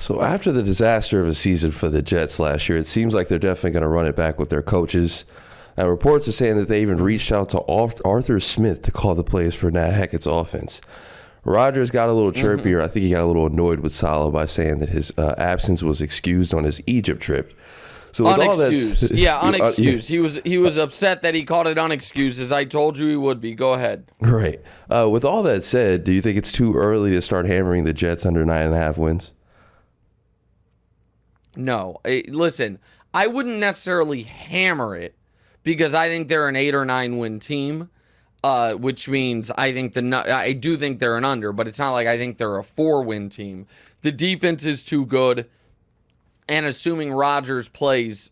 So after the disaster of a season for the Jets last year, it seems like they're definitely going to run it back with their coaches. Reports are saying that they even reached out to Arthur Smith to call the plays for Nat Hackett's offense. Rodgers got a little chirpier. I think he got a little annoyed with Saleh by saying that his absence was excused on his Egypt trip. So unexcused. Unexcused. He was upset that he called it unexcused, as I told you he would be. Go ahead. Right. With all that said, do you think it's too early to start hammering the Jets under 9.5 wins? No. Listen, I wouldn't necessarily hammer it because I think they're an 8 or 9 win team, which means I do think they're an under, but it's not like I think they're a 4-win team. The defense is too good. And assuming Rodgers plays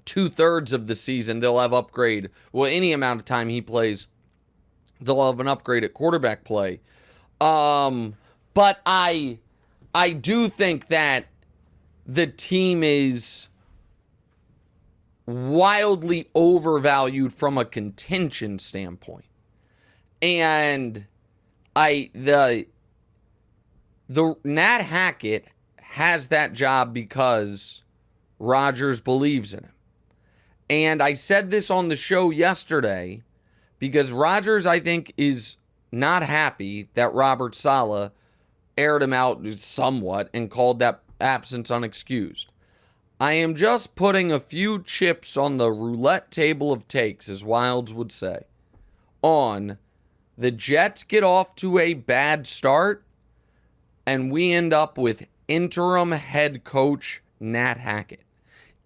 2/3 of the season, they'll have upgrade. Well, any amount of time he plays, they'll have an upgrade at quarterback play. But I do think that the team is wildly overvalued from a contention standpoint. And the Nat Hackett has that job because Rodgers believes in him. And I said this on the show yesterday because Rodgers, I think, is not happy that Robert Saleh aired him out somewhat and called that absence unexcused. I am just putting a few chips on the roulette table of takes, as Wilds would say, on the Jets get off to a bad start and we end up with interim head coach Nat Hackett.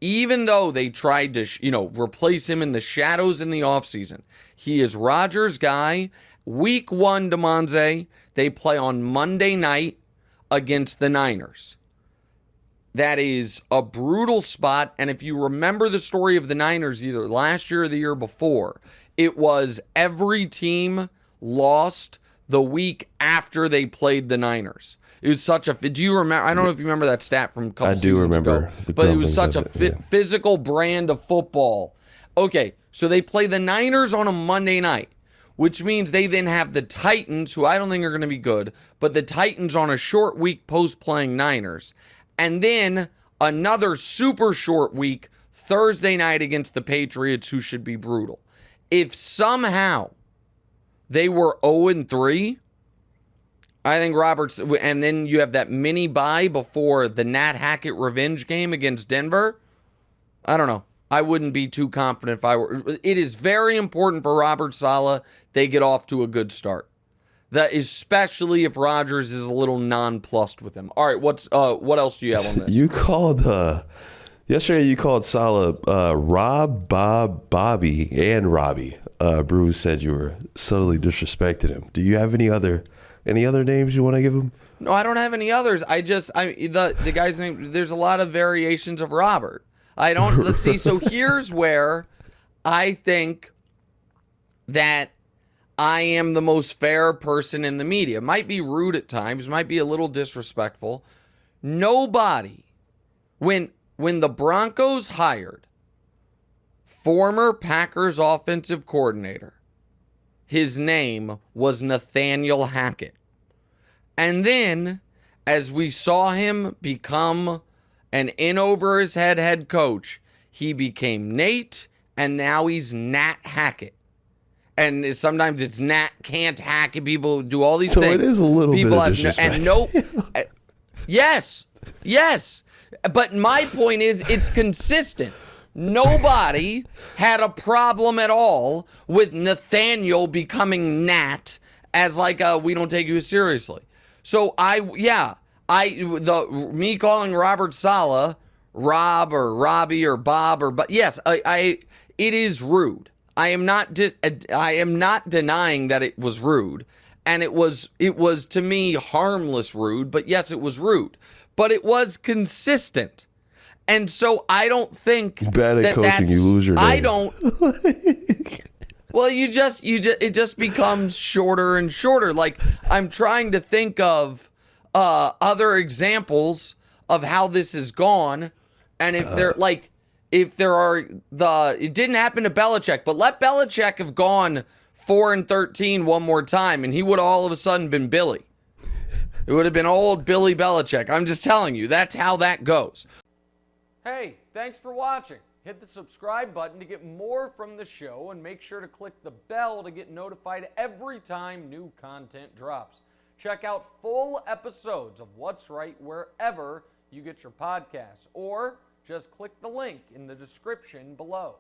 Even though they tried to, replace him in the shadows in the offseason, he is Rodgers' guy. Week 1, DeMonze, they play on Monday night against the Niners. That is a brutal spot, and if you remember the story of the Niners either last year or the year before, it was every team lost the week after they played the Niners. It was such a. Do you remember? I don't know if you remember that stat from a couple seasons ago. I do remember, but it was such a physical brand of football. Okay, so they play the Niners on a Monday night, which means they then have the Titans, who I don't think are going to be good, but the Titans on a short week post playing Niners, and then another super short week Thursday night against the Patriots, who should be brutal. If somehow they were 0-3. I think Roberts, and then you have that mini bye before the Nat Hackett revenge game against Denver. I don't know. I wouldn't be too confident if I were. It is very important for Robert Saleh they get off to a good start. That especially if Rodgers is a little nonplussed with him. All right, what else do you have on this? You called yesterday. You called Saleh Rob, Bob, Bobby, and Robbie. Bruce said you were subtly disrespected him. Do you have any other names you want to give him? No, I don't have any others. The guy's name. There's a lot of variations of Robert. Let's see. So here's where I think that I am the most fair person in the media. Might be rude at times. Might be a little disrespectful. Nobody, when the Broncos hired former Packers offensive coordinator, his name was Nathaniel Hackett. And then, as we saw him become an in-over-his-head head coach, he became Nate, and now he's Nat Hackett. And sometimes it's Nat can't hack, and people do all these things. So it is a little bit of disrespect. Yes. But my point is, it's consistent. Nobody had a problem at all with Nathaniel becoming Nat as like we don't take you seriously. So me calling Robert Saleh Rob or Robbie or Bob yes, it is rude. I am not denying that it was rude, and it was to me harmless rude, but yes, it was rude, but it was consistent. And so I don't think bad at coaching, you lose your name. I don't. Well, it just becomes shorter and shorter. Like, I'm trying to think of other examples of how this has gone, and if it didn't happen to Belichick, but let Belichick have gone 4-13 one more time, and he would have all of a sudden been Billy. It would have been old Billy Belichick. I'm just telling you, that's how that goes. Hey, thanks for watching. Hit the subscribe button to get more from the show, and make sure to click the bell to get notified every time new content drops. Check out full episodes of What's Right wherever you get your podcasts, or just click the link in the description below.